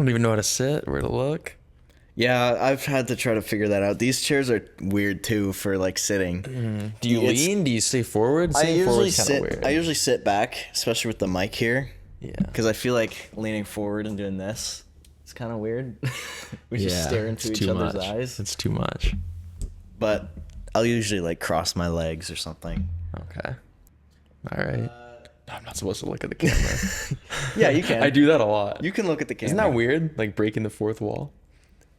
don't even know how to sit, where to look. Yeah, I've had to try to figure that out. These chairs are weird too for like sitting. Do you lean? Do you stay forward? I usually Weird. I usually sit back, especially with the mic here. Yeah. Because I feel like leaning forward and doing this, it's kind of weird. We just stare into each other's eyes. It's too much. But I'll usually like cross my legs or something. Okay. All right. I'm not supposed to look at the camera. Yeah, you can. I do that a lot. You can look at the camera. Isn't that weird? Like breaking the fourth wall?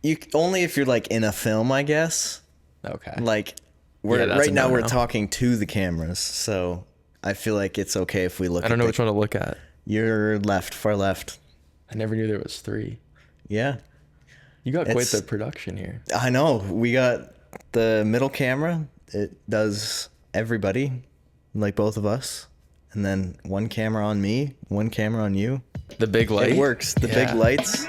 You only if you're like in a film, I guess. Okay. Like right now we're talking to the cameras, so I feel like it's okay if we look. I don't know which one to look at. You're left, far left. I never knew there was 3. Yeah. You got quite the production here. I know. We got the middle camera. It does everybody, like both of us. And then one camera on me, one camera on you. The big light? It works. The big lights.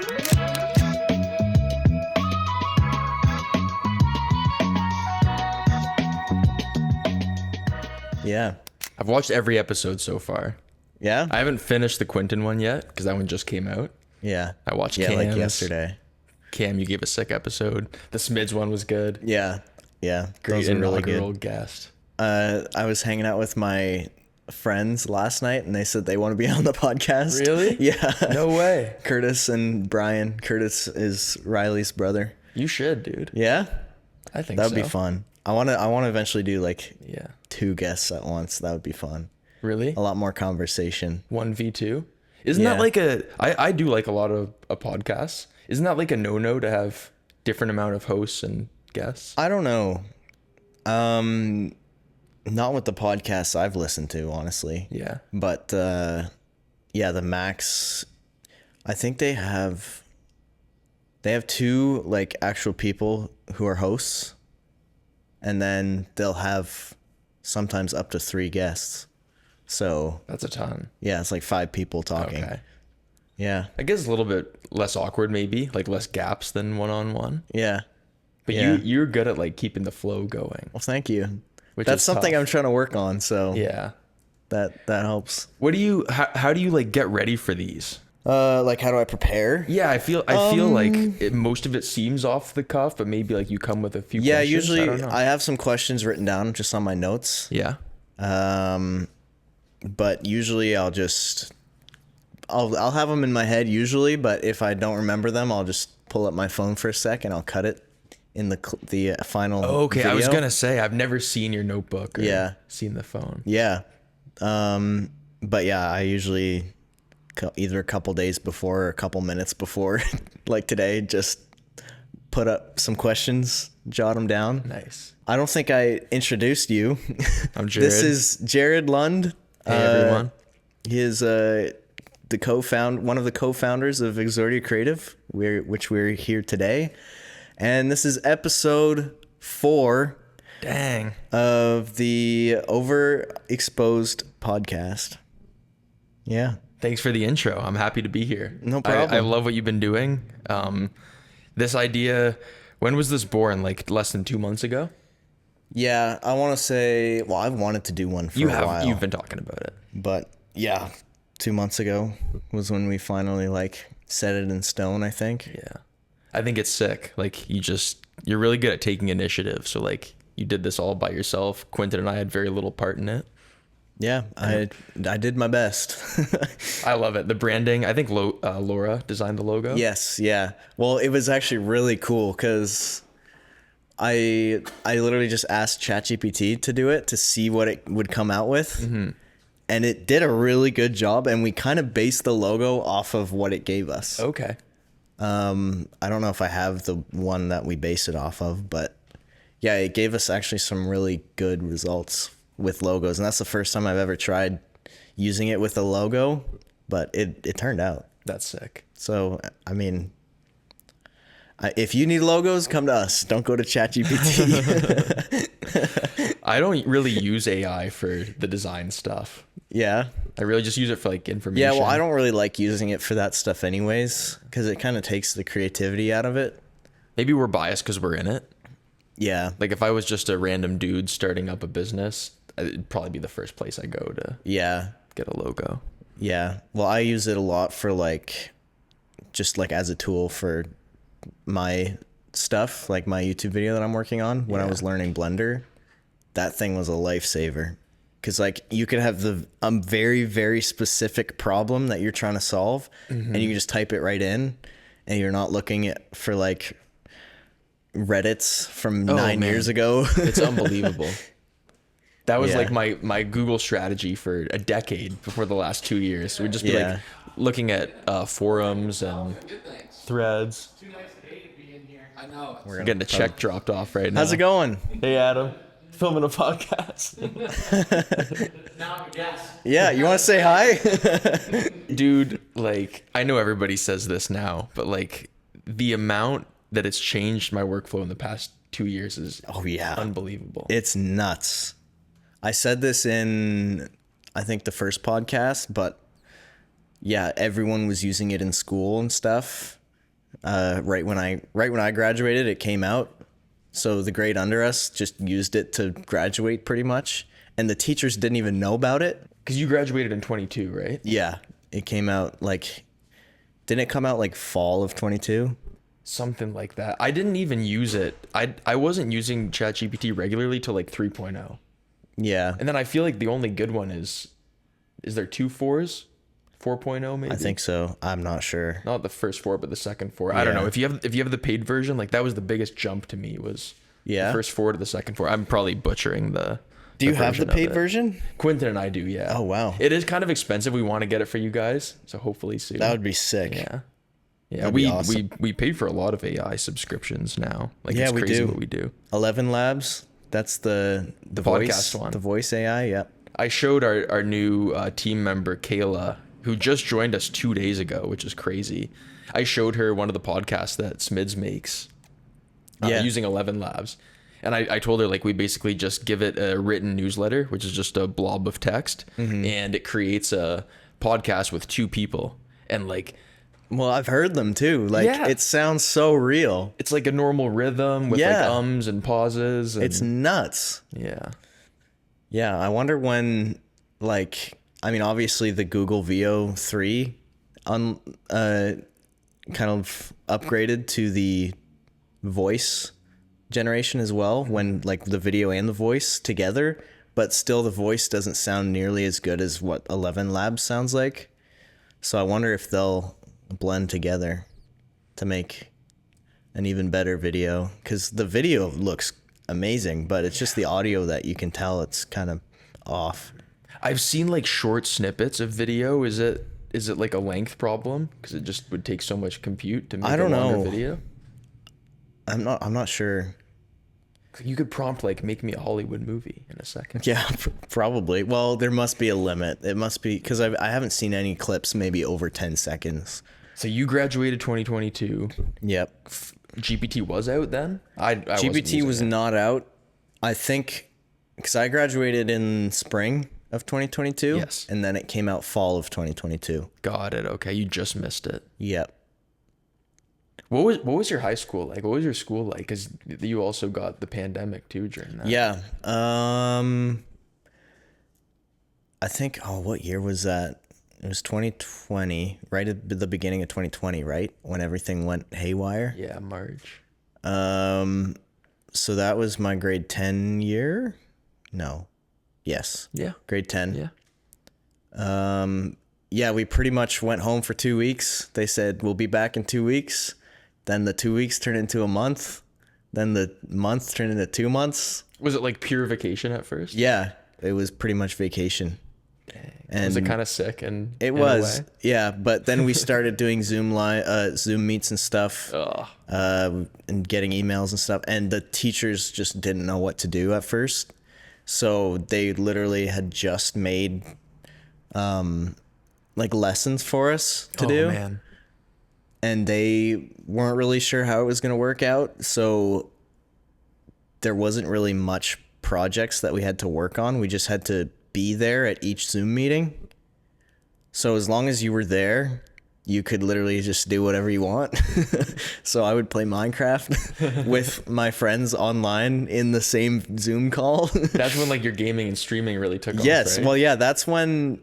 Yeah. I've watched every episode so far. Yeah? I haven't finished the Quentin one yet because that one just came out. Yeah. I watched Cam's. Cam's. Like yesterday. Cam, you gave a sick episode. The Smids one was good. Yeah. Yeah. Great Those are really inaugural good. guest. I was hanging out with my friends last night and they said they want to be on the podcast. Really? Yeah. No way. Curtis and Brian. Curtis is Riley's brother. You should, dude. Yeah? I think That would be fun. I want to eventually do like 2 guests at once. That would be fun. Really? A lot more conversation. 1v2? Isn't that like I do like a lot of podcasts. Isn't that like a no-no to have different amount of hosts and guests? I don't know. Not with the podcasts I've listened to, honestly. Yeah. But the Max, I think they have 2 like actual people who are hosts, and then they'll have sometimes up to 3 guests. So that's a ton. Yeah, it's like 5 people talking. Okay. Yeah. I guess a little bit less awkward, maybe, like less gaps than one-on-one. Yeah. But you're good at like keeping the flow going. Well, thank you. That's something tough. I'm trying to work on. So yeah, that helps. What do you? How do you like get ready for these? Like how do I prepare? Yeah, I feel like most of it seems off the cuff, but maybe like you come with a few. Yeah, questions. usually I have some questions written down just on my notes. Yeah. But usually I'll have them in my head usually, but if I don't remember them, I'll just pull up my phone for a sec and I'll cut it in the final okay, video. I was going to say, I've never seen your notebook or seen the phone. Yeah. But yeah, I usually either a couple days before or a couple minutes before, like today, just put up some questions, jot them down. Nice. I don't think I introduced you. I'm Jared. This is Jared Lund. Hey, everyone. He is one of the co-founders of Exordia Creative, which we're here today. And this is episode 4 of the Overexposed podcast. Yeah. Thanks for the intro. I'm happy to be here. No problem. I love what you've been doing. This idea, when was this born? Like less than 2 months ago? Yeah, I want to say, well, I've wanted to do one for a while. You've been talking about it. But yeah, 2 months ago was when we finally like set it in stone, I think. Yeah. I think it's sick. Like you're really good at taking initiative. So like you did this all by yourself. Quentin and I had very little part in it. Yeah, I did my best. I love it. The branding, I think Laura designed the logo. Yes, yeah. Well, it was actually really cool because I literally just asked ChatGPT to do it to see what it would come out with. Mm-hmm. And it did a really good job, and we kind of based the logo off of what it gave us. Okay. I don't know if I have the one that we base it off of, but yeah, it gave us actually some really good results with logos, and that's the first time I've ever tried using it with a logo, but it turned out. That's sick. So, I mean, if you need logos, come to us. Don't go to ChatGPT. I don't really use AI for the design stuff. Yeah. I really just use it for like information. Yeah, well, I don't really like using it for that stuff anyways, because it kind of takes the creativity out of it. Maybe we're biased because we're in it. Yeah. Like if I was just a random dude starting up a business, it'd probably be the first place I go to. Yeah. Get a logo. Yeah. Well, I use it a lot for like just like as a tool for my stuff, like my YouTube video that I'm working on when I was learning Blender. That thing was a lifesaver. Because like you could have a very, very specific problem that you're trying to solve, and you can just type it right in, and you're not looking at for like Reddits from 9 years ago. It's unbelievable. That was like my Google strategy for a decade before the last 2 years. We'd just be like looking at forums and threads. I know. We're getting a check dropped off right now. How's it going? Hey, Adam. Filming a podcast. Now I'm a guest. Yeah, you want to say hi? Dude, like, I know everybody says this now, but like the amount that it's changed my workflow in the past 2 years is unbelievable. It's nuts. I said this in, I think, the first podcast, but yeah, everyone was using it in school and stuff. Right when I graduated, it came out. So the grade under us just used it to graduate pretty much. And the teachers didn't even know about it. Because you graduated in 22, right? Yeah. It came out like, didn't it come out like fall of 22? Something like that. I didn't even use it. I wasn't using ChatGPT regularly till like 3.0. Yeah. And then I feel like the only good one is there 2 4s? 4.0 maybe? I think so. I'm not sure. Not the first 4, but the second 4. I don't know. If you have the paid version, like that was the biggest jump to me was the first 4 to the second 4. I'm probably butchering the Do you have the paid version? Quentin and I do, yeah. Oh, wow. It is kind of expensive. We want to get it for you guys, so hopefully soon. That would be sick. Yeah. Yeah, That'd be awesome. we pay for a lot of AI subscriptions now. Like Yeah, it's we crazy do. what we do. 11 Labs. That's the podcast voice one. The voice AI. Yep. I showed our new team member Kayla, who just joined us 2 days ago, which is crazy. I showed her one of the podcasts that Smids makes using 11 Labs. And I told her, like, we basically just give it a written newsletter, which is just a blob of text, and it creates a podcast with 2 people. And, like... Well, I've heard them, too. Like, it sounds so real. It's like a normal rhythm with, like, ums and pauses. And, it's nuts. Yeah. Yeah, I wonder when, like... I mean, obviously the Google Veo 3 kind of upgraded to the voice generation as well, when like the video and the voice together, but still the voice doesn't sound nearly as good as what 11 Labs sounds like. So I wonder if they'll blend together to make an even better video, because the video looks amazing, but it's just the audio that you can tell it's kind of off. I've seen like short snippets of video. Is it like a length problem? Because it just would take so much compute to make a longer video. I'm not sure. You could prompt like make me a Hollywood movie in a second. Yeah, probably. Well, there must be a limit. It must be, because I haven't seen any clips maybe over 10 seconds. So you graduated 2022. Yep. GPT was out then? I GPT was not out. I think because I graduated in spring of 2022. Yes. And then it came out fall of 2022. Got it. Okay, you just missed it. Yep. What was your high school like? What was your school like? Because you also got the pandemic too during that. Yeah. I think, what year was that? It was 2020, right at the beginning of 2020, right? When everything went haywire. Yeah, March. So that was my grade 10 year? No. Yes. Yeah. Grade 10. Yeah. Yeah, we pretty much went home for 2 weeks. They said, we'll be back in 2 weeks. Then the 2 weeks turned into a month. Then the month turned into 2 months. Was it like pure vacation at first? Yeah, it was pretty much vacation. Dang. And was it kind of sick? And it was, yeah. But then we started doing Zoom meets and stuff, and getting emails and stuff. And the teachers just didn't know what to do at first. So they literally had just made like lessons for us to do. Man. And they weren't really sure how it was going to work out. So there wasn't really much projects that we had to work on. We just had to be there at each Zoom meeting. So as long as you were there, you could literally just do whatever you want. So I would play Minecraft with my friends online in the same Zoom call. That's when like your gaming and streaming really took off, Yes. right? Well, yeah, that's when,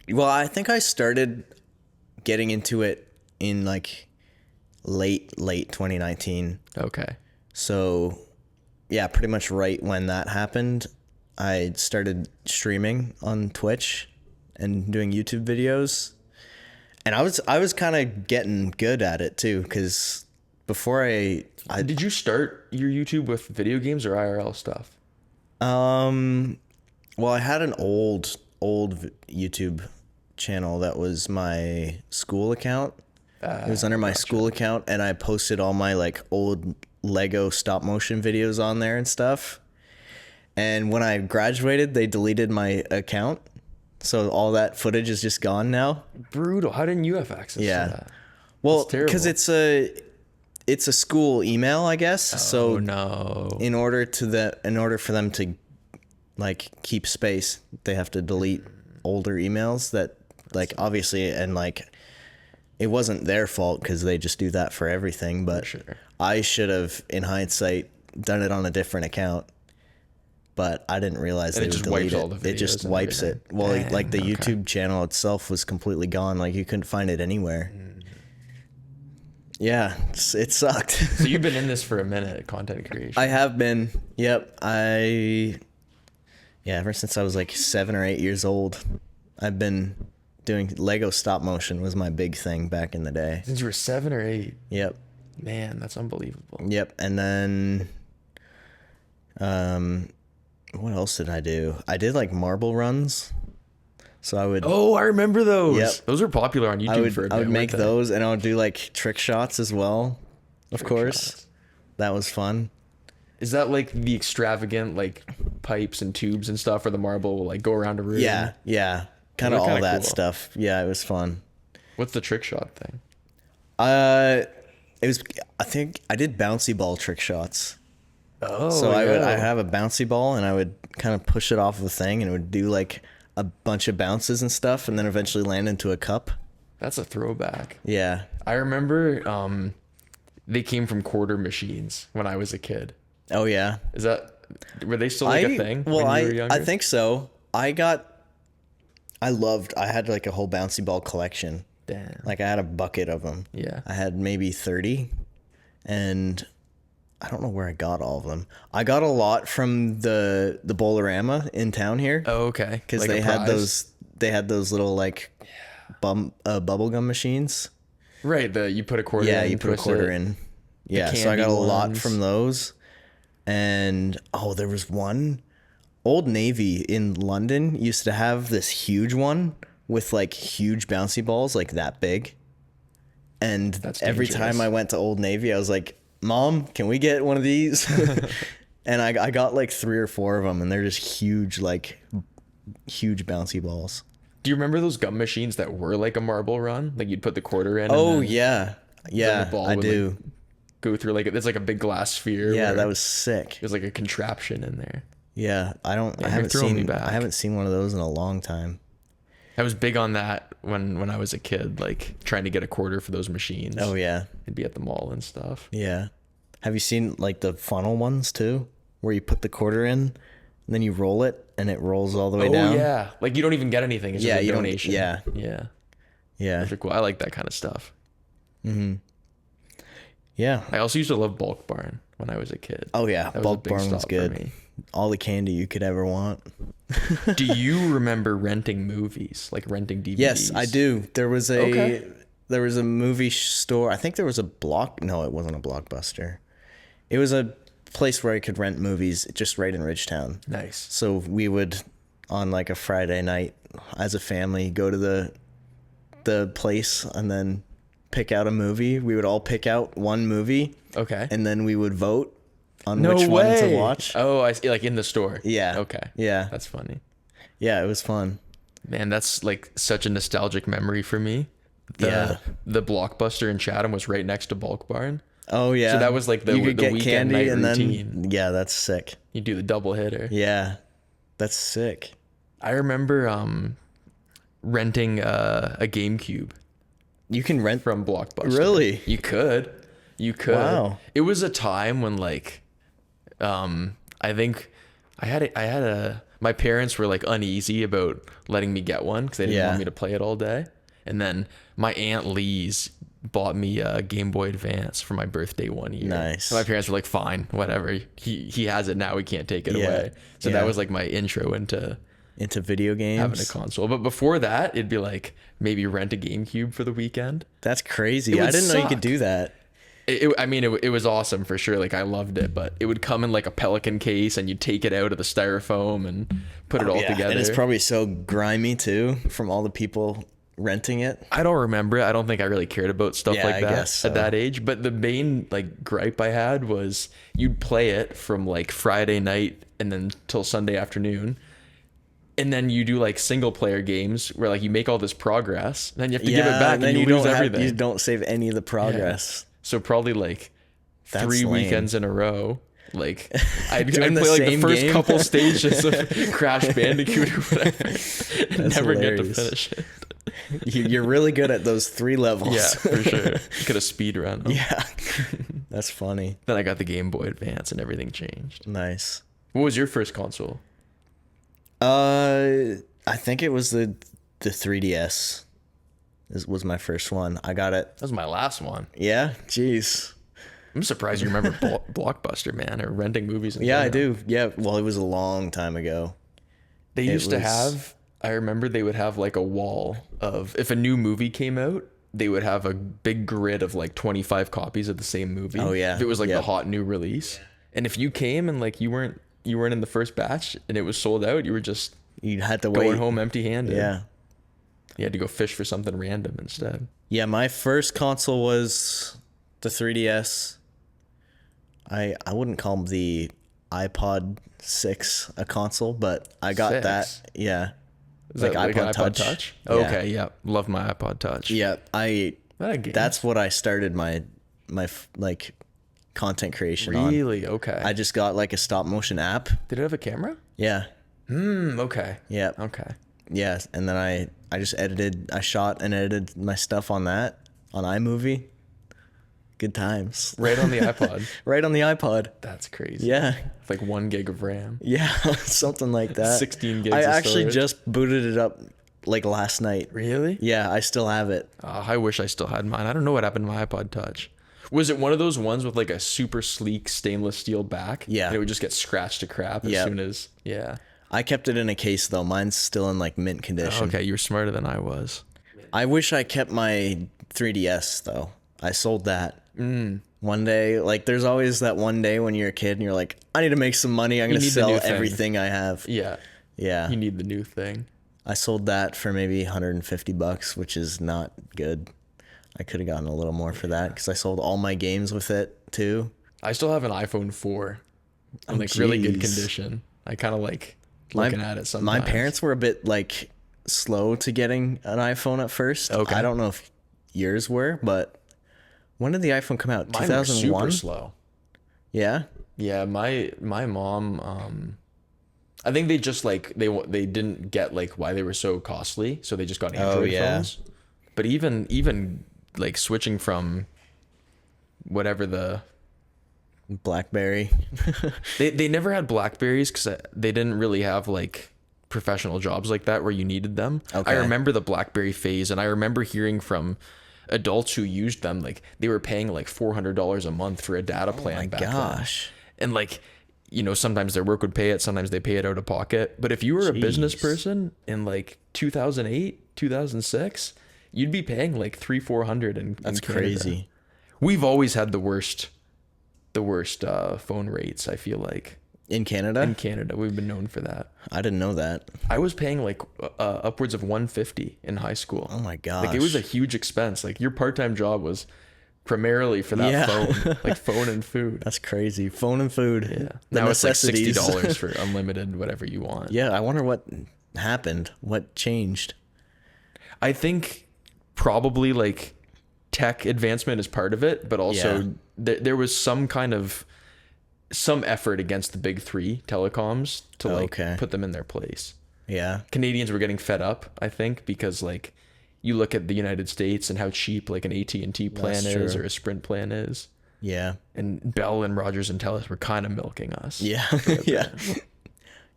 I think I started getting into it in like late 2019. Okay. So yeah, pretty much right when that happened, I started streaming on Twitch and doing YouTube videos. And I was kind of getting good at it too, because before I Did you start your YouTube with video games or IRL stuff? well, I had an old YouTube channel that was my school account. It was under my school account, and I posted all my like old Lego stop motion videos on there and stuff. And when I graduated, they deleted my account. So all that footage is just gone now. Brutal. How didn't you have access to that? Well, That's terrible. because it's a school email, I guess. So no. in order for them to like keep space, they have to delete older emails that like obviously, and like it wasn't their fault because they just do that for everything. But Sure. I should have, in hindsight, done it on a different account. But I didn't realize And they it would just wipes delete all it. the It just videos and wipes it. everything. Well, Dang, like the okay. YouTube channel itself was completely gone. Like you couldn't find it anywhere. Yeah, it sucked. So you've been in this for a minute, content creation. I have been. Yep. Ever since I was like 7 or 8 years old, I've been doing Lego stop motion was my big thing back in the day. Since you were 7 or 8. Yep. Man, that's unbelievable. Yep. And then, what else did I do? I did like marble runs. So I would. Oh, I remember those. Yep. Those were popular on YouTube for a bit. I would make weren't they? those, and I would do like trick shots as well. Of Trick course, shots. that was fun. Is that like the extravagant like pipes and tubes and stuff where the marble will like go around a room? Yeah, kind of Those are all kinda that cool. stuff. Yeah, it was fun. What's the trick shot thing? It was. I think I did bouncy ball trick shots. Oh, So I have a bouncy ball, and I would kind of push it off of the thing, and it would do like a bunch of bounces and stuff, and then eventually land into a cup. That's a throwback. Yeah. I remember they came from quarter machines when I was a kid. Oh yeah. Were they still like a thing Well, when you were younger? I think so. I had like a whole bouncy ball collection. Damn. Like I had a bucket of them. Yeah. I had maybe 30, and I don't know where I got all of them. I got a lot from the Bowl-O-Rama in town here. Oh, okay. Because Like they a had prize? those little like bubblegum machines. Right, you put a quarter in. Yeah, you put a twist quarter it. in. Yeah, so I got a candy lot ones. from those. And there was one. Old Navy in London used to have this huge one with like huge bouncy balls like that big. And That's every dangerous. time I went to Old Navy, I was like, Mom, can we get one of these? And I got like 3 or 4 of them, and they're just huge, like huge bouncy balls. Do you remember those gum machines that were like a marble run? Like you'd put the quarter in. Oh, and then yeah. Yeah, the ball I would, do. like, go through like it's like a big glass sphere. Yeah, where that was sick. There's like a contraption in there. Yeah, I you're haven't throwing me seen back. I haven't seen one of those in a long time. I was big on that when I was a kid, like trying to get a quarter for those machines. Oh yeah. I'd be at the mall and stuff. Yeah. Have you seen like the funnel ones too, where you put the quarter in, and then you roll it, and it rolls all the way down? Oh yeah, like you don't even get anything. It's just a you don't- donation. yeah. Yeah. Those are cool. I like that kind of stuff. Yeah. I also used to love Bulk Barn when I was a kid. Oh yeah, That was a Bulk big Barn was stop for good. me. All the candy you could ever want. Do you remember renting movies, like renting DVDs? Yes, I do. There was Okay. a movie store. I think there was a No, it wasn't a Blockbuster. It was a place where I could rent movies just right in Ridgetown. Nice. So we would, on like a Friday night, as a family, go to the place and then pick out a movie. We would all pick out one movie, Okay. and then we would vote on No which one way. to watch. Oh, I see. Like in the store. Yeah. Okay. Yeah. That's funny. Yeah, it was fun. Man, that's like such a nostalgic memory for me. Yeah. The Blockbuster in Chatham was right next to Bulk Barn. Oh yeah. So that was like the you could get weekend candy night and routine. then yeah, that's sick. You do the double hitter. Yeah, that's sick. I remember renting a GameCube You can rent from Blockbuster. Really? You could. Wow. It was a time when like I think my parents were like uneasy about letting me get one because they didn't Yeah. want me to play it all day. And then my Aunt Lee's bought me a Game Boy Advance for my birthday one year. Nice. And my parents were like, fine, whatever. He has it now. We can't take it Yeah. away. So Yeah. that was like my intro into video games. having a console. But before that, it'd be like maybe rent a GameCube for the weekend. That's crazy. It would I didn't know you suck. could do that. It was awesome for sure. Like I loved it, but it would come in like a Pelican case and you'd take it out of the styrofoam and put it all together. And it's probably so grimy too from all the people renting it. I don't remember it. I don't think I really cared about stuff like I that guess so. at that age. But the main like gripe I had was you'd play it from like Friday night and then till Sunday afternoon. And then you do like single player games where like you make all this progress, and then you have to give it back and you lose everything. You don't save any of the progress. So probably like That's 3 lame. weekends in a row. Like I'd Doing the play like the same first game? couple stages of Crash Bandicoot or whatever. And never get to hilarious. finish it. You're really good at those 3 levels. Yeah, for sure. Could have speed run them. Yeah. That's funny. Then I got the Game Boy Advance and everything changed. Nice. What was your first console? I think it was the 3DS. This was my first one. I got it. That was my last one. Yeah. Jeez. I'm surprised you remember Blockbuster, man, or renting movies. In Yeah, I general. do. Yeah. Well, it was a long time ago. They used to have, I remember they would have like a wall of, if a new movie came out, they would have a big grid of like 25 copies of the same movie. Oh, yeah. If it was like the Yep. hot new release. And if you came and like you weren't in the first batch and it was sold out, you were just You had to going wait. home empty-handed. Yeah. You had to go fish for something random instead. Yeah, my first console was the 3DS. I wouldn't call the iPod 6 a console, but I got 6? that. Yeah. Is that like an iPod Touch? Yeah. Okay, yeah. Love my iPod Touch. Yeah, That that's what I started my like content creation on. really? Okay. I just got like a stop motion app. Did it have a camera? Yeah. Okay. Yeah. Okay. Yeah, and then I just I shot and edited my stuff on that on iMovie. Good times. Right on the iPod. Right on the iPod. That's crazy. Yeah. Like 1 gig of RAM. Yeah, something like that. 16 gigs I of actually storage. just booted it up like last night. Really? Yeah, I still have it. I wish I still had mine. I don't know what happened to my iPod Touch. Was it one of those ones with like a super sleek stainless steel back? Yeah. And it would just get scratched to crap as Yep. soon as, yeah. I kept it in a case though. Mine's still in like mint condition. Okay, you're smarter than I was. I wish I kept my 3DS though. I sold that. One day, like there's always that one day when you're a kid and you're like, I need to make some money. I'm going to need the new sell thing. everything I have. Yeah. Yeah. You need the new thing. I sold that for maybe $150, which is not good. I could have gotten a little more for that because I sold all my games with it too. I still have an iPhone 4 in Oh, like really good jeez. condition. I kind of like looking at it sometimes. My parents were a bit like slow to getting an iPhone at first. Okay. I don't know if yours were, but when did the iPhone come out? Mine were 2001? super slow. Yeah. Yeah, my mom, I think they just like they didn't get like why they were so costly, so they just got Android phones. But even like switching from whatever the BlackBerry. they never had Blackberries because they didn't really have like professional jobs like that where you needed them. Okay. I remember the BlackBerry phase, and I remember hearing from adults who used them like they were paying like $400 a month for a data plan. My back then. gosh. And like, you know, sometimes their work would pay it, sometimes they pay it out of pocket. But if you were a business Jeez. person in like 2008, 2006, you'd be paying like $300-400 in That's Canada. crazy. We've always had the worst phone rates, I feel like. In Canada? In Canada, we've been known for that. I didn't know that. I was paying like upwards of $150 in high school. Oh my gosh. Like it was a huge expense. Like your part-time job was primarily for that Yeah. phone, like phone and food. That's crazy. Phone and food. Yeah. The Now it's like necessities. $60 for unlimited, whatever you want. Yeah, I wonder what happened. What changed? I think probably like tech advancement is part of it, but also Yeah. there was some effort against the big three telecoms to like Okay. put them in their place. Yeah. Canadians were getting fed up, I think, because like you look at the United States and how cheap like an AT&T plan That's is true. or a Sprint plan is. Yeah. And Bell and Rogers and Telus were kind of milking us. Yeah. Yeah.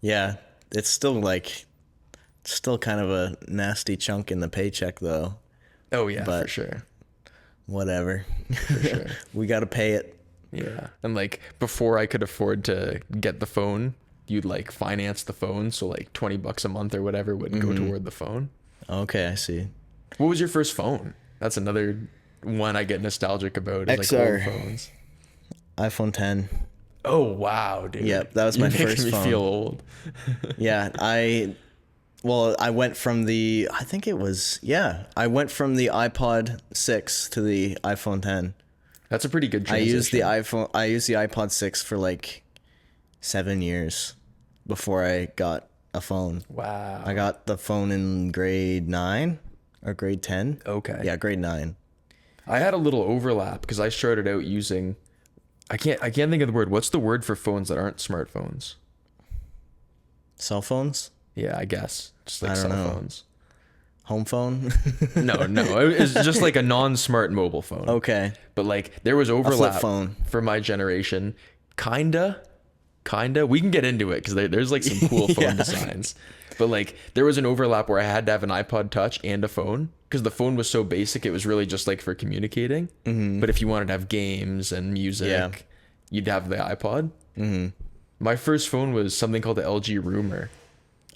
Yeah. It's still kind of a nasty chunk in the paycheck though. Oh yeah, for But- sure. whatever. For sure. We got to pay it. Yeah. And like before I could afford to get the phone, you'd like finance the phone. So like $20 a month or whatever would go toward the phone. Okay, I see. What was your first phone? That's another one I get nostalgic about. Is like XR. old phones. iPhone 10. Oh wow, dude. Yep, that was my You're first making me phone. feel old. Yeah, I went from the I went from the iPod 6 to the iPhone 10. That's a pretty good I transition. used the iPod 6 for like 7 years before I got a phone. Wow. I got the phone in grade 9 or grade 10. Okay. Yeah, grade 9. I had a little overlap because I started out using I can't think of the word. What's the word for phones that aren't smartphones? Cell phones? Yeah, I guess. Just like I cell don't know. phones. Home phone? No. It's just like a non-smart mobile phone. Okay. But like there was overlap phone. for my generation. Kinda. We can get into it because there's like some cool phone Yeah. designs. But like there was an overlap where I had to have an iPod Touch and a phone because the phone was so basic. It was really just like for communicating. But if you wanted to have games and music, Yeah. you'd have the iPod. My first phone was something called the LG Rumor.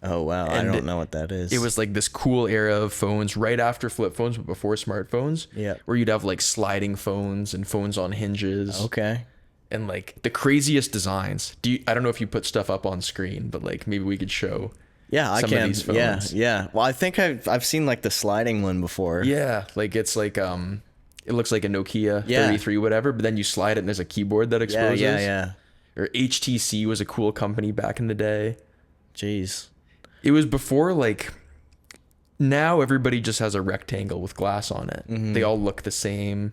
Oh, wow. I And don't know what that is. It was like this cool era of phones right after flip phones, but before smartphones. Yeah. Where you'd have like sliding phones and phones on hinges. Okay. And like the craziest designs. I don't know if you put stuff up on screen, but like maybe we could show. Yeah, I some can. of these phones. Yeah. Well, I think I've seen like the sliding one before. Yeah, like it's like it looks like a Nokia Yeah. 33 whatever, but then you slide it and there's a keyboard that exposes. Yeah. Or HTC was a cool company back in the day. Jeez. It was before like now everybody just has a rectangle with glass on it. They all look the same.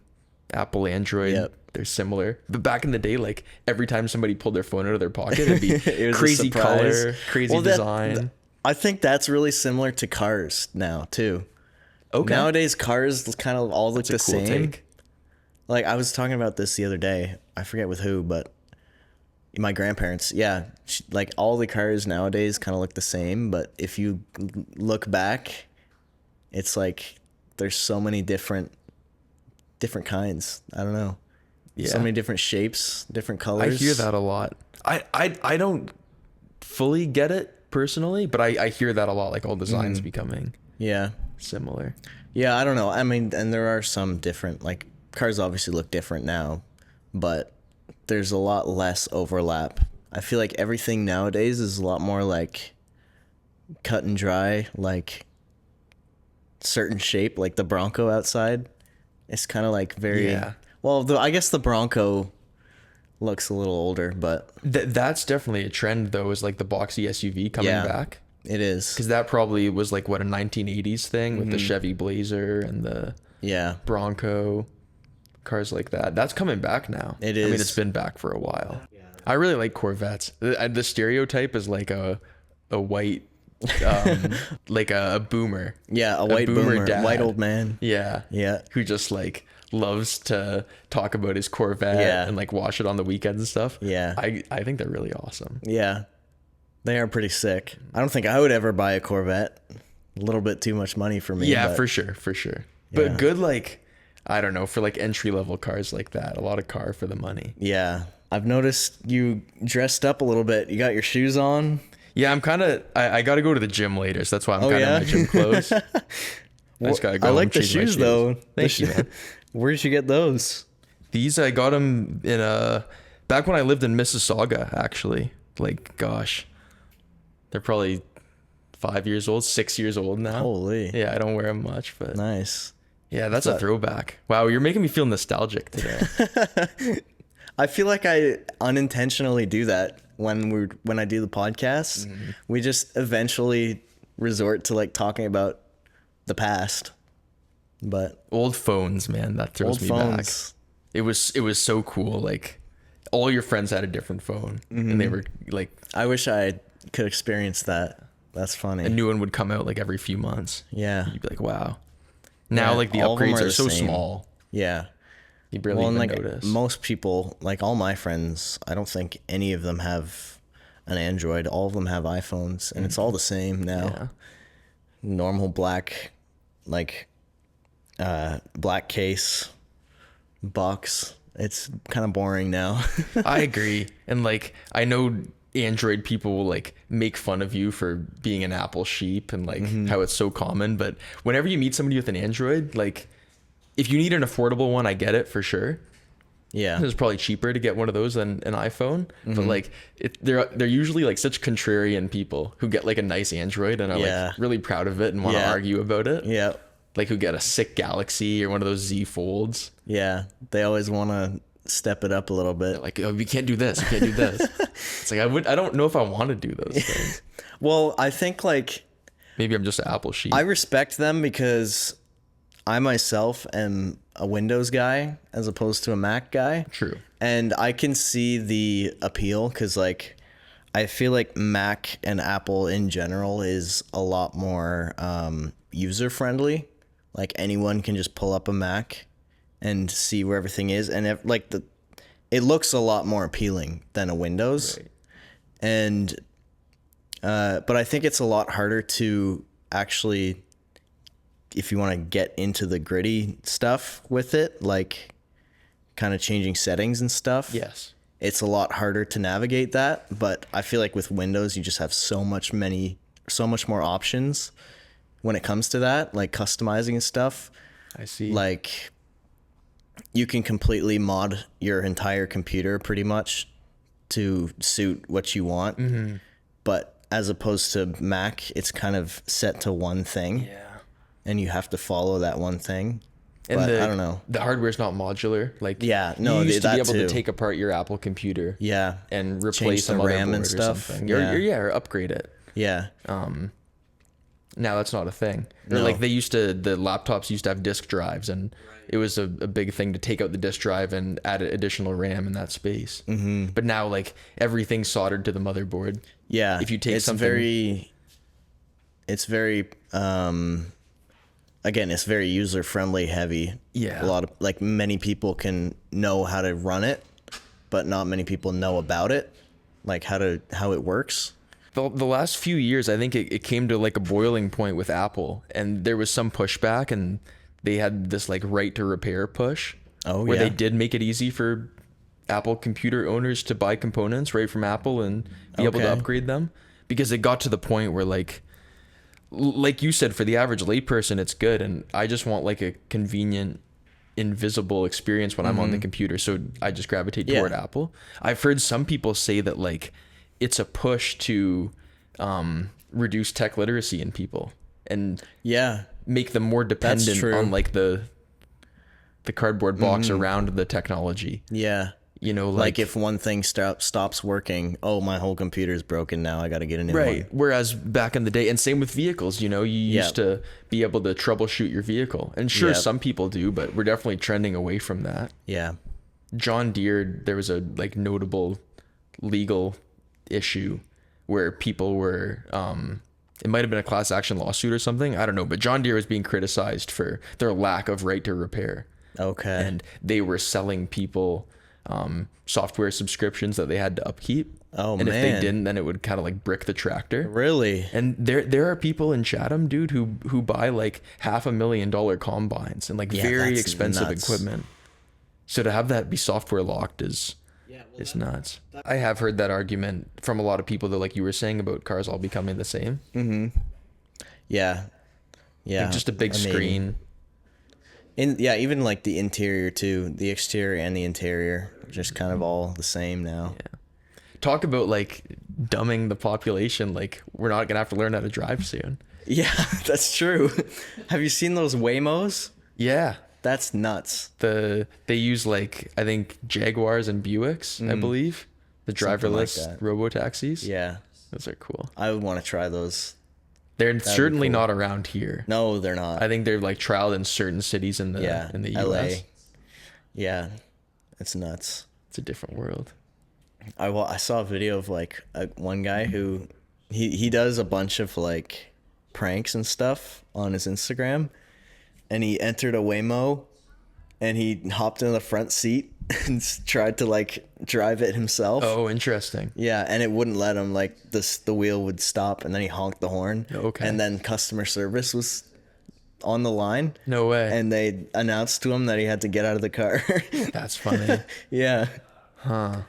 Apple, Android, Yep. they're similar. But back in the day, like every time somebody pulled their phone out of their pocket, it'd be It was a crazy surprise. color, crazy Well, design. I think that's really similar to cars now too. Okay. Nowadays, cars kind of all look That's the a cool same. take. Like I was talking about this the other day. I forget with who, but my grandparents. Yeah, like all the cars nowadays kind of look the same. But if you look back, it's like there's so many different kinds. I don't know. Yeah. So many different shapes, different I colors. hear that a lot. I don't fully get it personally, but I hear that a lot, like all designs becoming Yeah. similar. Yeah, I don't know. I mean, and there are some different, like, cars obviously look different now, but there's a lot less overlap. I feel like everything nowadays is a lot more, like, cut and dry, like, certain shape, like the Bronco outside. It's kind of, like, very... Yeah. Well, I guess the Bronco looks a little older, but... That's definitely a trend, though, is like the boxy SUV coming Yeah. back. It is. Because that probably was like, what, a 1980s thing with the Chevy Blazer and the Yeah. Bronco, cars like that. That's coming back now. It I mean, is. it's been back for a while. I really like Corvettes. The stereotype is like a white, like a boomer. Yeah, a white boomer, dad. white old man. Yeah. Yeah. Who just like loves to talk about his Corvette Yeah. and like wash it on the weekends and stuff. Yeah. I think they're really awesome. Yeah. They are pretty sick. I don't think I would ever buy a Corvette. A little bit too much money for me. Yeah, but for sure. But Yeah. good, like, I don't know, for like entry level cars like that, a lot of car for the money. Yeah. I've noticed you dressed up a little bit. You got your shoes on. Yeah, I'm kind of, I got to go to the gym later, so that's why I'm kind of yeah? in my gym clothes. I just got to go I home like and the change my shoes though. Thank you, man. Where did you get those? These, I got them back when I lived in Mississauga, actually. Like, gosh, they're probably 5 years old, 6 years old now. Holy. Yeah, I don't wear them much, but Nice. yeah, that's a throwback. Wow, you're making me feel nostalgic today. I feel like I unintentionally do that when I do the podcast. We just eventually resort to like talking about the past. But Old phones, man, that throws old me phones. back. It was so cool. Like all your friends had a different phone, and they were like, I wish I could experience that. That's funny. a new one would come out like every few months. Yeah. You'd be like, wow. Now Yeah, like the all of them upgrades are are the so same. small, Yeah. you barely Well, and even like notice. most people, like all my friends, I don't think any of them have an Android. All of them have iPhones, and it's all the same now. Yeah. Normal black, like, black case. box. It's kind of boring now. I agree. And like, I know Android people will like make fun of you for being an Apple sheep and like how it's so common. But whenever you meet somebody with an Android, like if you need an affordable one, I get it for sure. Yeah. It's probably cheaper to get one of those than an iPhone. But like they're usually like such contrarian people who get like a nice Android and are like really proud of it and want to argue about it. Yeah. Like who get a sick Galaxy or one of those Z Folds. Yeah. They always want to step it up a little bit. Like, oh, we can't do this. We can't do this. It's like, I don't know if I want to do those things. Well, I think like Maybe I'm just an Apple sheep. I respect them because I myself am a Windows guy as opposed to a Mac guy. True. And I can see the appeal because like I feel like Mac and Apple in general is a lot more user friendly. Like anyone can just pull up a Mac and see where everything is, and it looks a lot more appealing than a Windows. Right. And but I think it's a lot harder to actually, if you want to get into the gritty stuff with it, like kind of changing settings and stuff. Yes. It's a lot harder to navigate that, but I feel like with Windows you just have so much more options when it comes to that, like customizing and stuff. I see. Like you can completely mod your entire computer pretty much to suit what you want. Mm-hmm. But as opposed to Mac, it's kind of set to one thing. Yeah. And you have to follow that one thing. And but I don't know. The hardware's not modular. Like Yeah, no, you used to be that able too. to take apart your Apple computer. Yeah. And Change replace the a RAM motherboard and stuff. Or something. Yeah. Or upgrade it. Yeah. Now that's not a thing. Or No. like the laptops used to have disk drives, and it was a big thing to take out the disk drive and add additional RAM in that space. Mm-hmm. But now like everything's soldered to the motherboard. Yeah. If you take it's something, it's very again, it's very user friendly heavy. Yeah. A lot of like many people can know how to run it, but not many people know about it, like how it works. the last few years, I think it came to like a boiling point with Apple, and there was some pushback, and they had this like right to repair push. Oh, where yeah. they did make it easy for Apple computer owners to buy components right from Apple and be able to Okay. upgrade them, because it got to the point where like you said, for the average layperson, it's good, and I just want like a convenient, invisible experience when I'm on the computer, so I just gravitate toward Apple. I've heard some people say that like it's a push to reduce tech literacy in people and Yeah. make them more dependent true. on like the cardboard box around the technology. Yeah. You know, Like if one thing stops working, oh, my whole computer's broken now. I got to get a new right. one. Whereas back in the day, and same with vehicles, you know, you used to be able to troubleshoot your vehicle. And sure, Yep. some people do, but we're definitely trending away from that. Yeah. John Deere, there was a like notable legal issue where people were, it might have been a class action lawsuit or something. I don't know, but John Deere was being criticized for their lack of right to repair. Okay. And they were selling people software subscriptions that they had to upkeep. Oh, and if man. they didn't, then it would kind of like brick the tractor. Really? And there are people in Chatham, dude, who buy like $500,000 combines and like Yeah, very that's expensive nuts. equipment. So to have that be software locked is nuts. I have heard that argument from a lot of people that, like you were saying, about cars all becoming the same. Yeah. Yeah. Like just a big I mean, screen. Even like the interior too, the exterior and the interior, just kind of all the same now. Talk about like dumbing the population. Like we're not gonna have to learn how to drive soon. Yeah, that's true. Have you seen those Waymos? Yeah. That's nuts. They use like, I think Jaguars and Buicks, I believe, the Something like driverless that. robo-taxis. Yeah. Those are cool. I would want to try those. They're be certainly cool. not around here. No, they're not. I think they're like trialed in certain cities in the US. LA. Yeah. It's nuts. It's a different world. I saw a video of like one guy who he does a bunch of like pranks and stuff on his Instagram, and he entered a Waymo and he hopped in the front seat and tried to like drive it himself. Oh, interesting. Yeah, and it wouldn't let him. Like the wheel would stop, and then he honked the horn. Okay. And then customer service was on the line. No way. And they announced to him that he had to get out of the car. That's funny. Yeah. Huh.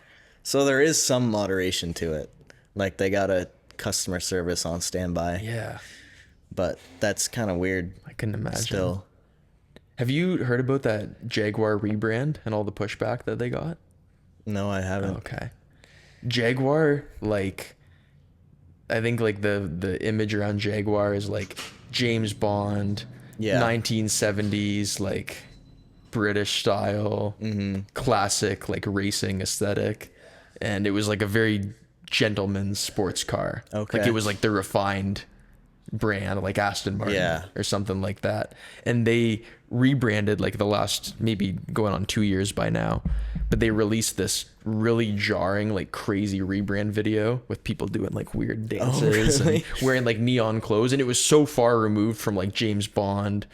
So there is some moderation to it. Like they got a customer service on standby. Yeah. But that's kind of weird. I couldn't imagine. Still. Have you heard about that Jaguar rebrand and all the pushback that they got? No, I haven't. Okay. Jaguar, like, I think like the image around Jaguar is like James Bond, 1970s, like British style, classic like racing aesthetic, and it was like a very gentleman's sports car. Okay. Like it was like the refined brand, like Aston Martin or something like that. And they rebranded like the last maybe going on 2 years by now, but they released this really jarring, like crazy rebrand video with people doing like weird dances and wearing like neon clothes. And it was so far removed from like James Bond,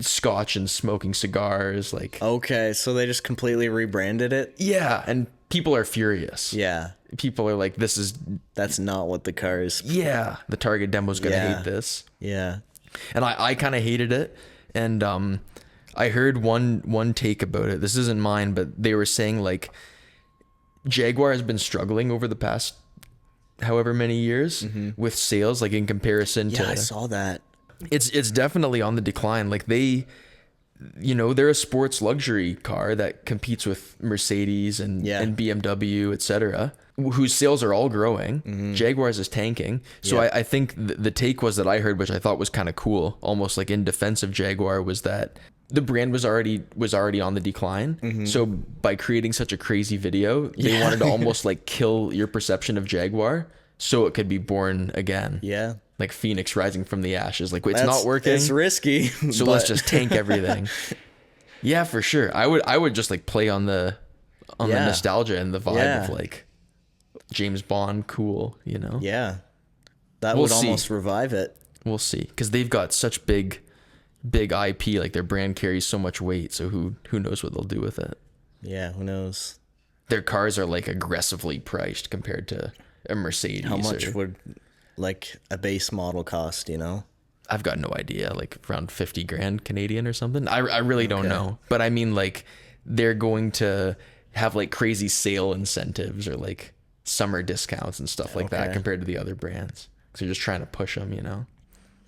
scotch and smoking cigars. Like, okay. So they just completely rebranded it. Yeah. And people are furious. Yeah. People are like, that's not what the car is. Yeah. The target demo's going to hate this. Yeah. And I kind of hated it. And I heard one take about it. This isn't mine, but they were saying like Jaguar has been struggling over the past however many years with sales, like in comparison to. Yeah, I saw that. It's definitely on the decline. Like they, you know, they're a sports luxury car that competes with Mercedes and BMW, etc., whose sales are all growing. Jaguars is tanking. So I think the take was that I heard, which I thought was kind of cool, almost like in defense of Jaguar, was that the brand was already on the decline. So by creating such a crazy video, they wanted to almost like kill your perception of Jaguar so it could be born again. Yeah. Like Phoenix rising from the ashes. Like, it's not working. It's risky. So let's just tank everything. Yeah, for sure. I would just like play on the nostalgia and the vibe of like James Bond, cool, you know? Yeah. That would almost revive it. We'll see. Because they've got such big IP, like their brand carries so much weight, so who knows what they'll do with it. Yeah, who knows? Their cars are like aggressively priced compared to a Mercedes. How much would like a base model cost, you know? I've got no idea, like around 50 grand Canadian or something. I really don't know. But I mean, like, they're going to have like crazy sale incentives or like summer discounts and stuff like that compared to the other brands. So you're just trying to push them, you know?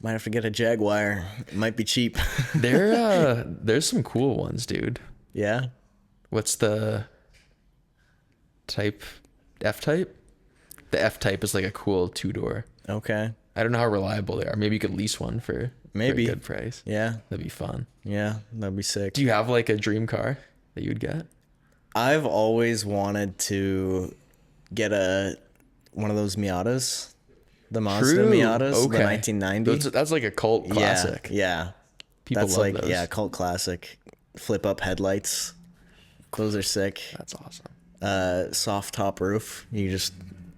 Might have to get a Jaguar. It might be cheap. There's some cool ones, dude. Yeah. What's the type? F-Type? The F-Type is like a cool two-door. Okay. I don't know how reliable they are. Maybe you could lease one for a good price. Yeah. That'd be fun. Yeah, that'd be sick. Do you have like a dream car that you'd get? I've always wanted to get one of those Miatas. The Mazda Miatas, the 1990. That's like a cult classic. Yeah. People that's love like, those. yeah, cult classic. Flip up headlights. Those are sick. That's awesome. Soft top roof. You just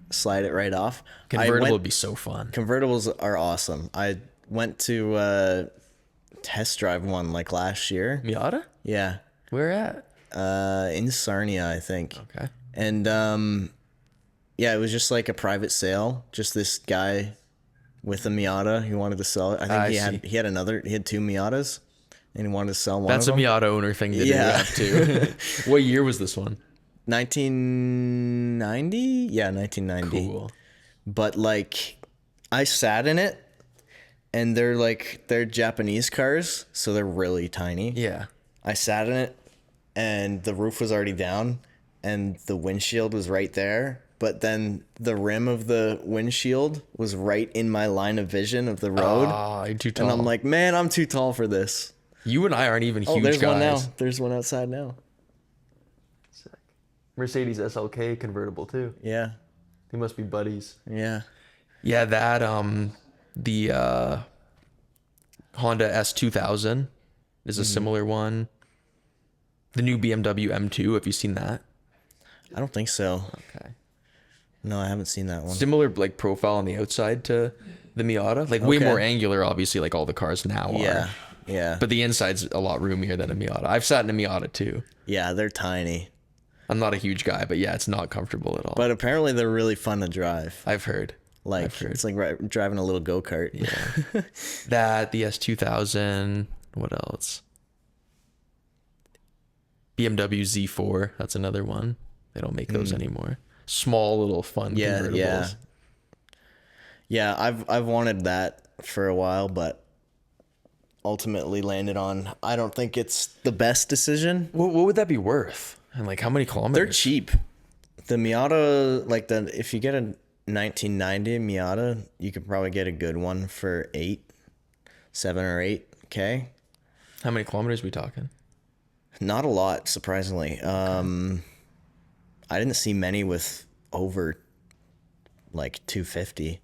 slide it right off. Convertible would be so fun. Convertibles are awesome. I went to test drive one like last year. Miata? Yeah. Where at? In Sarnia, I think. Okay. And yeah, it was just like a private sale. Just this guy with a Miata. He wanted to sell it. I think he had two Miatas, and he wanted to sell one. That's of them. A Miata owner thing to do that too. What year was this one? 1990. Yeah, 1990. Cool. But like, I sat in it, and they're Japanese cars, so they're really tiny. Yeah. I sat in it, and the roof was already down, and the windshield was right there. But then the rim of the windshield was right in my line of vision of the road. Ah, you're too tall. And I'm like, man, I'm too tall for this. You and I aren't even huge there's guys. one now. There's one outside now. Sick. Mercedes SLK convertible too. Yeah. They must be buddies. Yeah. Yeah, that the Honda S2000 is a similar one. The new BMW M2, have you seen that? I don't think so. Okay. No, I haven't seen that one. Similar like profile on the outside to the Miata, like way more angular, obviously, like all the cars now are. Yeah. But the inside's a lot roomier than a Miata. I've sat in a Miata too. Yeah, they're tiny. I'm not a huge guy, but yeah, it's not comfortable at all. But apparently they're really fun to drive. I've heard. Like I've heard. it's like driving a little go-kart. Yeah. That, the S2000, what else? BMW Z4, that's another one. They don't make those anymore. Small little fun convertibles. Yeah, I've wanted that for a while, but ultimately landed on, I don't think it's the best decision. What would that be worth? And like how many kilometers? They're cheap. The Miata, like if you get a 1990 Miata, you could probably get a good one for 7 or 8K. How many kilometers we talking? Not a lot, surprisingly. I didn't see many with over like 250.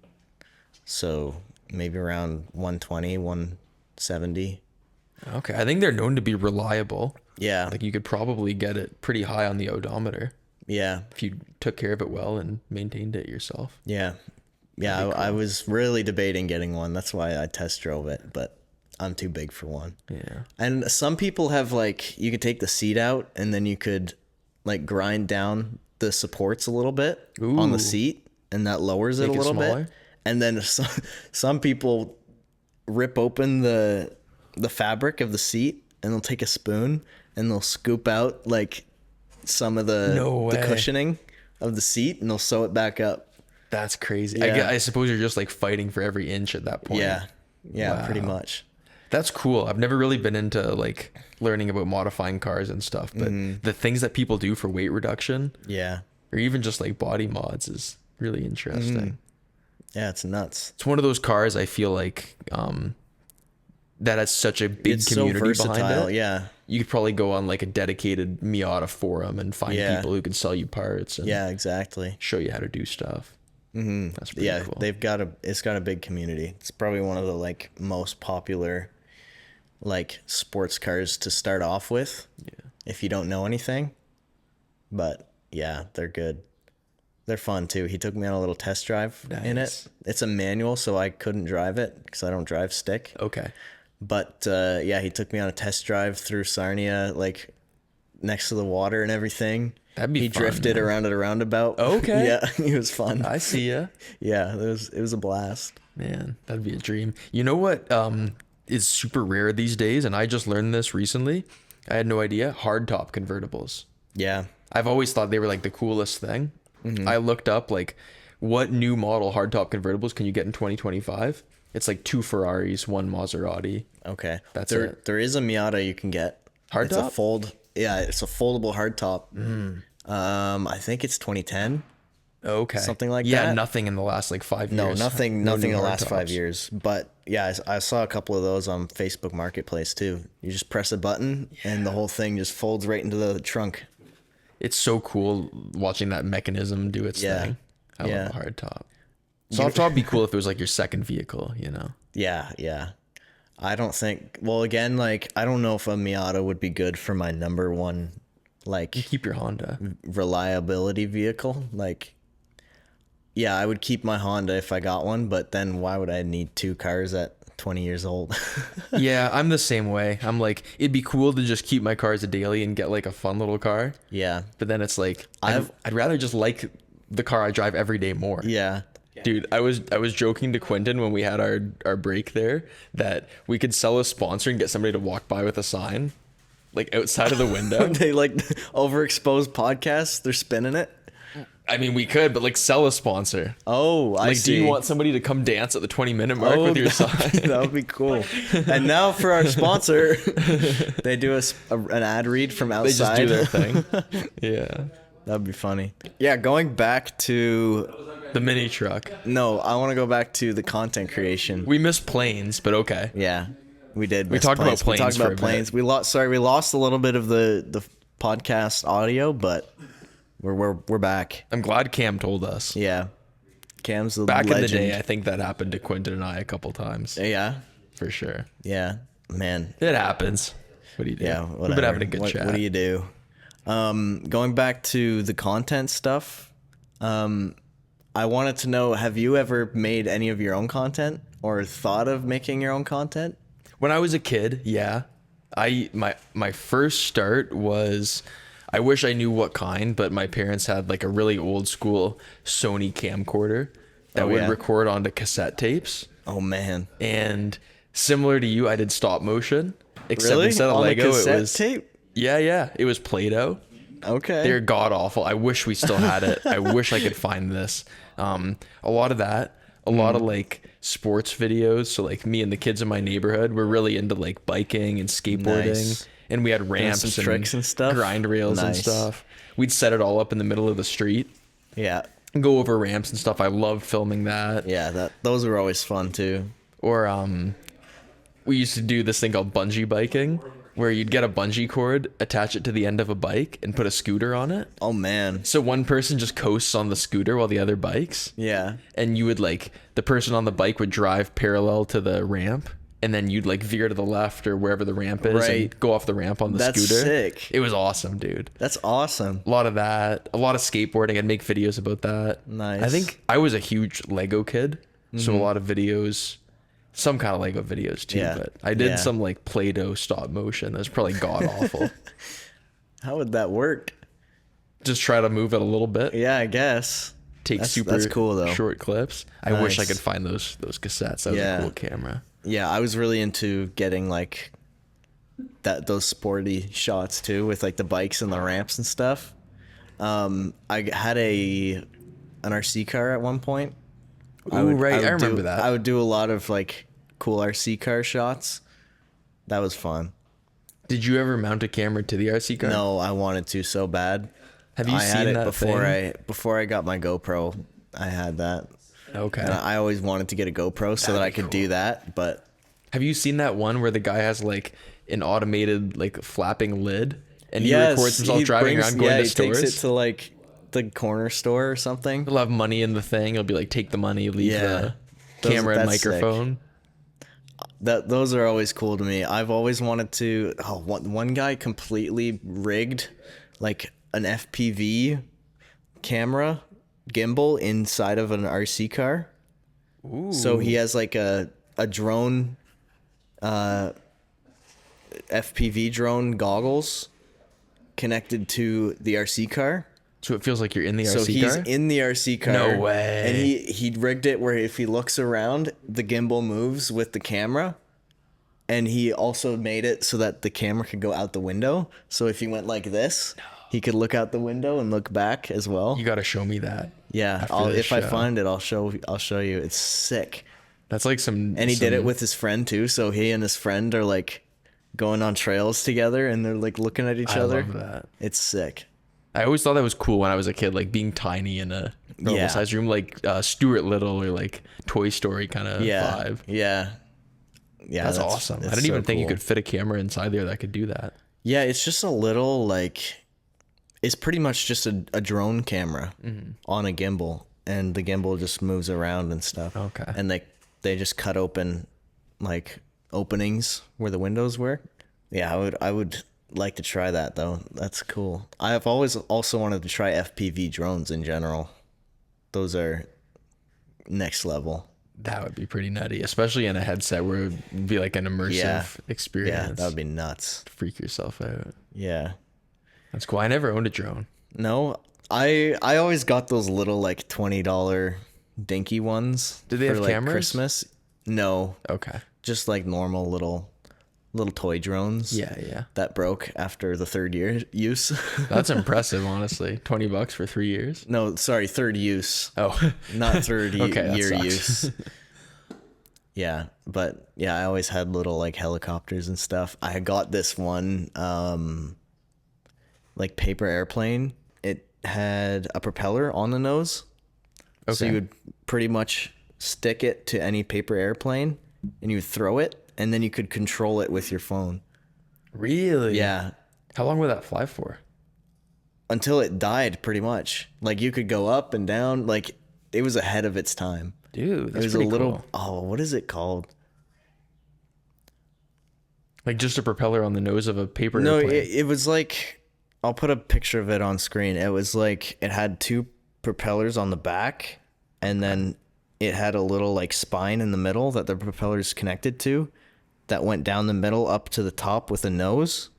So maybe around 120, 170. Okay, I think they're known to be reliable. Yeah. Like you could probably get it pretty high on the odometer Yeah. if you took care of it well and maintained it yourself. Yeah. Yeah. I was really debating getting one. That's why I test drove it, but I'm too big for one. Yeah. And some people have like, you could take the seat out and then you could like grind down the supports a little bit on Ooh. the seat, and that lowers it Make a it little smaller? bit. And then some people rip open the fabric of the seat and they'll take a spoon and they'll scoop out like some of the No way. cushioning of the seat and they'll sew it back up. That's crazy. Yeah. I suppose you're just like fighting for every inch at that point. Yeah. Yeah, Wow. pretty much. That's cool. I've never really been into like learning about modifying cars and stuff, but the things that people do for weight reduction Yeah. or even just like body mods is really interesting. Yeah, it's nuts. It's one of those cars I feel like that has such a big It's so community behind versatile. it. Yeah. You could probably go on like a dedicated Miata forum and find Yeah. people who can sell you parts and Yeah, exactly. show you how to do stuff. That's pretty Yeah, cool. it's got a big community. It's probably one of the like most popular like sports cars to start off with. Yeah. If you don't know anything. But yeah, they're good. They're fun too. He took me on a little test drive in Nice. it. It's a manual, so I couldn't drive it because I don't drive stick. Okay. But yeah, he took me on a test drive through Sarnia, like next to the water and everything. That'd be He fun, drifted man. around at a roundabout. Okay. Yeah, it was fun. I see ya. Yeah, it was a blast. Man, that'd be a dream. You know what is super rare these days, and I just learned this recently. I had no idea. Hardtop convertibles. Yeah. I've always thought they were like the coolest thing. I looked up like what new model hardtop convertibles can you get in 2025? It's like 2 Ferraris, 1 Maserati. Okay. That's it. There is a Miata you can get. It's a Hardtop? it's a foldable hardtop. I think it's 2010. Okay. Something like yeah, that. nothing in the last like 5 No, years. nothing No in new the last 5 hardtops. years. But yeah, I saw a couple of those on Facebook Marketplace too. You just press a button and the whole thing just folds right into the trunk. It's so cool watching that mechanism do its Yeah. thing. I Yeah. love a hardtop. Soft top would be cool if it was like your second vehicle, you know? Yeah, yeah. I don't think. Well, again, like I don't know if a Miata would be good for my number one, like Keep your Honda. reliability vehicle. Like, yeah, I would keep my Honda if I got one, but then why would I need 2 cars at 20 years old? Yeah, I'm the same way. I'm like, it'd be cool to just keep my car as a daily and get like a fun little car. Yeah, But then it's like, I'd rather just like the car I drive every day more. yeah. Dude, I was joking to Quentin when we had our break there that we could sell a sponsor and get somebody to walk by with a sign, like outside of the window. They like overexposed podcasts. They're spinning it. I mean, we could, but like sell a sponsor. Oh, I Like, see. do you want somebody to come dance at the 20-minute mark with your sign? That would be cool. And now for our sponsor, they do an ad read from They outside. just do their thing. Yeah. That'd be funny. Yeah, going back to The mini truck. no, I want to go back to the content creation. We missed planes, but okay. Yeah, we did. We miss talked about We planes talked for a about bit. planes. We lost a little bit of the podcast audio, but we're back. I'm glad Cam told us. Yeah, Cam's the Back legend. in the day, I think that happened to Quentin and I a couple times. Yeah, For sure. yeah, man. It happens. What do you do? Yeah, whatever. We've been having a good what, chat. What do you do? Going back to the content stuff, I wanted to know, have you ever made any of your own content or thought of making your own content? When I was a kid, yeah. My first start was, I wish I knew what kind, but my parents had like a really old school Sony camcorder that Oh, would yeah? record onto cassette tapes. Oh man. And similar to you, I did stop motion. Except Really? instead of On a Lego, it cassette was tape? yeah. It was Play-Doh. Okay. They're god awful. I wish we still had it. I wish I could find this. A lot of that, a lot of like sports videos. So like me and the kids in my neighborhood were really into like biking and skateboarding, Nice. and we had ramps some and tricks and stuff? grind rails and Nice. stuff. We'd set it all up in the middle of the street, Yeah. and go over ramps and stuff. I loved filming that. Yeah, those were always fun too. Or we used to do this thing called bungee biking, where you'd get a bungee cord, attach it to the end of a bike, and put a scooter on it. Oh man. So one person just coasts on the scooter while the other bikes. Yeah. And you would like, the person on the bike would drive parallel to the ramp, and then you'd like veer to the left or wherever the ramp is Right. and go off the ramp on the That's scooter. sick. It was awesome, dude. That's awesome. A lot of that, a lot of skateboarding. I'd make videos about that. Nice. I think I was a huge Lego kid, so a lot of videos, some kind of Lego videos too. Yeah. But I did Yeah. some like Play-Doh stop motion. That's probably god awful. How would that work? Just try to move it a little bit. Yeah, I guess. Take super that's cool though. short clips. I wish I Nice. could find those cassettes. That was Yeah. a cool camera. Yeah, I was really into getting like those sporty shots too, with like the bikes and the ramps and stuff. I had an RC car at one point. Ooh, right. I would remember that. I would do a lot of like cool RC car shots. That was fun. Did you ever mount a camera to the RC car? No, I wanted to so bad. Have you I seen had it that before I got my GoPro. I had that. Okay. And I always wanted to get a GoPro so that I could do that, but Have you seen that one where the guy has like an automated like flapping lid, and he yes, records himself he driving brings- around going yeah, to he stores? takes it to like the corner store or something. He'll have money in the thing. He'll be like, take the money, leave Yeah. the Those- camera and that's sick. microphone. Those are always cool to me. I've always wanted to. One guy completely rigged like an FPV camera gimbal inside of an RC car. Ooh. So he has like a drone, FPV drone goggles connected to the RC car. So it feels like you're in the So RC he's car? in the RC car. No way. And he rigged it where if he looks around, the gimbal moves with the camera. And he also made it so that the camera could go out the window. So if he went like this, he could look out the window and look back as well. You got to show me that. Yeah, after this if I show. find it, I'll show you. It's sick. That's like some. And he did it with his friend too. So he and his friend are like going on trails together, and they're like looking at each I other. love that. It's sick. I always thought that was cool when I was a kid, like being tiny in a normal Yeah. size room, like Stuart Little or like Toy Story kind of Yeah, vibe. yeah. That's awesome. I didn't even think you could fit a camera inside there that could do that. Yeah, it's just a little like, it's pretty much just a drone camera on a gimbal, and the gimbal just moves around and stuff. Okay. And they just cut open like openings where the windows were. Yeah, I would like to try that though. That's cool. I have always also wanted to try FPV drones in general. Those are next level. That would be pretty nutty, especially in a headset where it would be like an immersive Yeah. experience. Yeah, that would be nuts. Freak yourself out. Yeah. That's cool. I never owned a drone. No, I always got those little like $20 dinky ones. Did they for, have like, cameras? Christmas? No, Okay. just like normal little toy drones. Yeah. That broke after the third year use. That's impressive, honestly. $20 for 3 years. No, sorry, third use, Oh, not third Okay, that year sucks. use. Yeah, but yeah, I always had little like helicopters and stuff. I got this one like paper airplane. It had a propeller on the nose. So Okay. you would pretty much stick it to any paper airplane and you would throw it, and then you could control it with your phone. really? Yeah. How long would that fly for? Until it died, pretty much. Like you could go up and down. Like it was ahead of its time. Dude, It that's was a pretty little, cool. oh, what is it called? Like just a propeller on the nose of a paper No, airplane. it was like, I'll put a picture of it on screen. It was like, it had two propellers on the back, and then it had a little like spine in the middle that the propeller's connected to that went down the middle up to the top with a nose.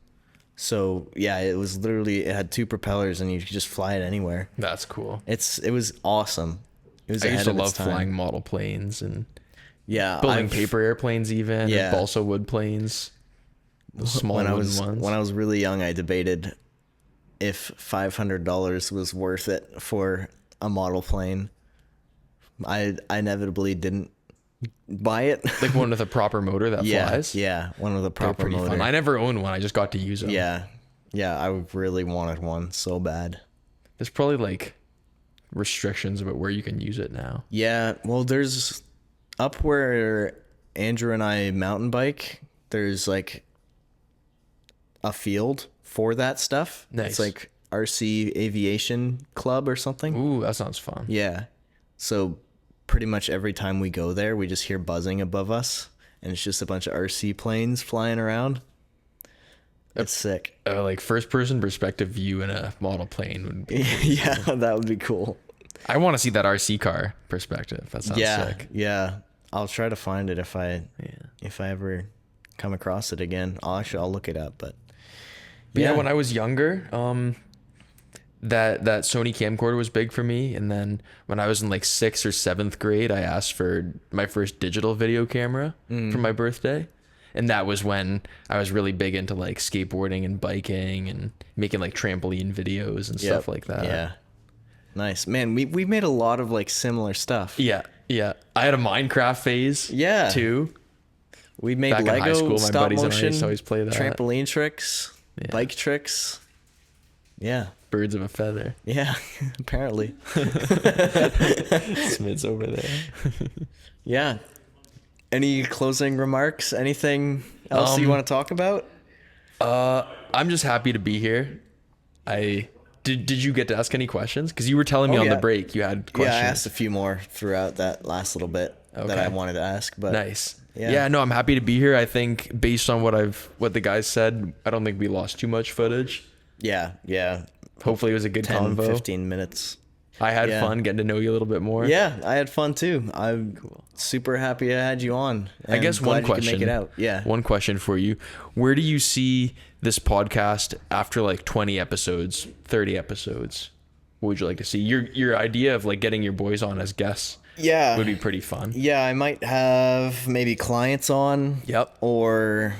So yeah, it was literally, it had two propellers and you could just fly it anywhere. That's cool. It was awesome. It was I used ahead to of love its time. flying model planes and Yeah, building I've- paper airplanes even, Yeah. and balsa wood planes. The small when I wooden was ones. when I was really young, I debated if $500 was worth it for a model plane. I inevitably didn't buy it. Like one with a proper motor that yeah, flies. yeah, one with a They're proper pretty motor. fun. I never owned one. I just got to use them. Yeah, yeah, I really wanted one so bad. There's probably like restrictions about where you can use it now. Yeah, well, there's up where Andrew and I mountain bike. There's like a field for that stuff. Nice. It's like RC Aviation Club or something. Ooh, that sounds fun. Yeah. So pretty much every time we go there, we just hear buzzing above us, and it's just a bunch of RC planes flying around. It's sick. Like first person perspective view in a model plane would be. Yeah, that would be cool. I want to see that RC car perspective. That sounds Yeah, sick. yeah. I'll try to find it if I ever come across it again. I'll look it up. But yeah, when I was younger, that Sony camcorder was big for me. And then when I was in like 6th or 7th grade, I asked for my first digital video camera for my birthday. And that was when I was really big into like skateboarding and biking and making like trampoline videos and stuff like that. Yeah. Nice. Man, we made a lot of like similar stuff. Yeah. Yeah. I had a Minecraft phase. Yeah. Too. We made Back in Lego high school, my stop buddies and I motion, used to always play that. trampoline tricks, bike tricks. Yeah. Birds of a feather. Yeah, apparently. Smith's over there. Yeah. Any closing remarks? Anything else you want to talk about? I'm just happy to be here. Did you get to ask any questions? Because you were telling me on the break you had questions. Yeah, I asked a few more throughout that last little bit that I wanted to ask. But Nice. Yeah. Yeah, no, I'm happy to be here. I think based on what the guys said, I don't think we lost too much footage. yeah. Hopefully it was a good 10, convo. 15 minutes. I had Yeah. fun getting to know you a little bit more. Yeah, I had fun too. I'm super happy I had you on. I guess and one glad you could question. make it out. Yeah. One question for you. Where do you see this podcast after like 20 episodes, 30 episodes? What would you like to see? Your idea of like getting your boys on as guests Yeah. would be pretty fun. Yeah, I might have maybe clients on. Yep. Or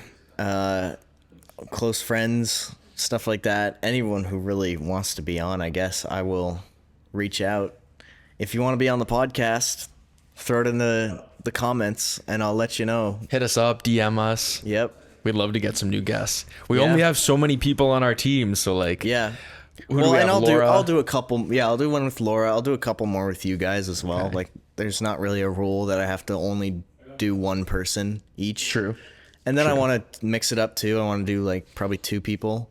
close friends, stuff like that. Anyone who really wants to be on, I guess I will reach out. If you want to be on the podcast, throw it in the comments and I'll let you know. Hit us up, DM us. Yep. We'd love to get some new guests. We Yeah. only have so many people on our team, so like Yeah. who do we have? Laura? I'll do a couple. Yeah, I'll do one with Laura. I'll do a couple more with you guys as well. Okay. Like, there's not really a rule that I have to only do one person each. True. And then I want to mix it up too. I want to do like probably 2 people.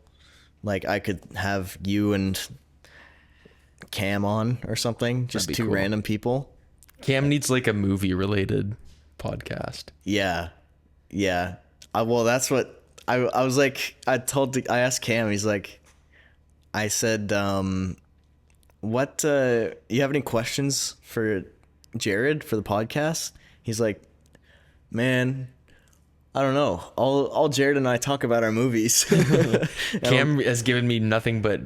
Like I could have you and Cam on or something. Just be 2 cool. random people. Cam needs like a movie related podcast. Yeah. Yeah. Well, that's what I was like. I asked Cam. He's like, I said, what, you have any questions for Jared for the podcast? He's like, man, I don't know. All Jared and I talk about our movies. Cam has given me nothing but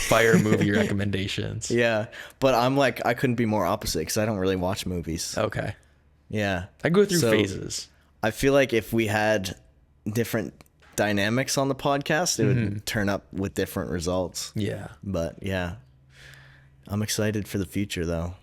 fire movie recommendations. Yeah. But I'm like, I couldn't be more opposite because I don't really watch movies. Okay. Yeah. I go through So, phases. I feel like if we had different dynamics on the podcast, it would turn up with different results. Yeah. But yeah, I'm excited for the future though.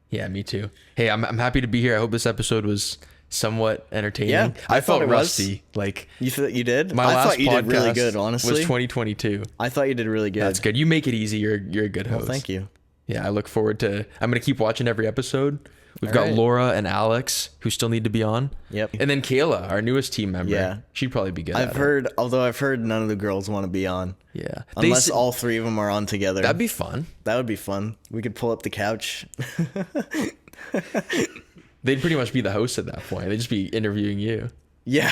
Yeah, me too. Hey, I'm happy to be here. I hope this episode was somewhat entertaining. Yeah, I I thought felt it was. rusty. Like You did? my I last thought you did really podcast good, honestly. was 2022. I thought you did really good. That's good. You make it easy. You're a good host. Well, thank you. Yeah, I look forward to. I'm gonna keep watching every episode. We've All got right. Laura and Alex who still need to be on. Yep. And then Kayla, our newest team member. Yeah. She'd probably be good. at I've it. heard none of the girls want to be on. Yeah. Unless all 3 of them are on together. That'd be fun. That would be fun. We could pull up the couch. They'd pretty much be the host at that point. They'd just be interviewing you. Yeah,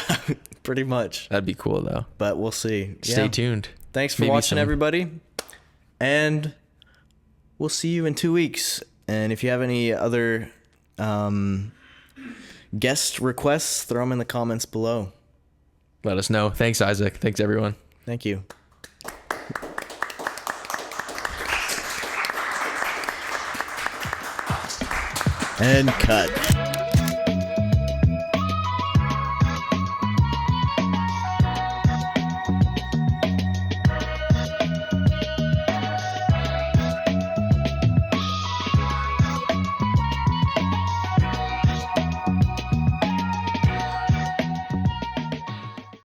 pretty much. That'd be cool though. But we'll see. Stay Yeah. tuned. Thanks for Maybe watching, some- everybody. And we'll see you in 2 weeks. And if you have any other guest requests, throw them in the comments below. Let us know. Thanks, Isaac. Thanks, everyone. Thank you. And cut.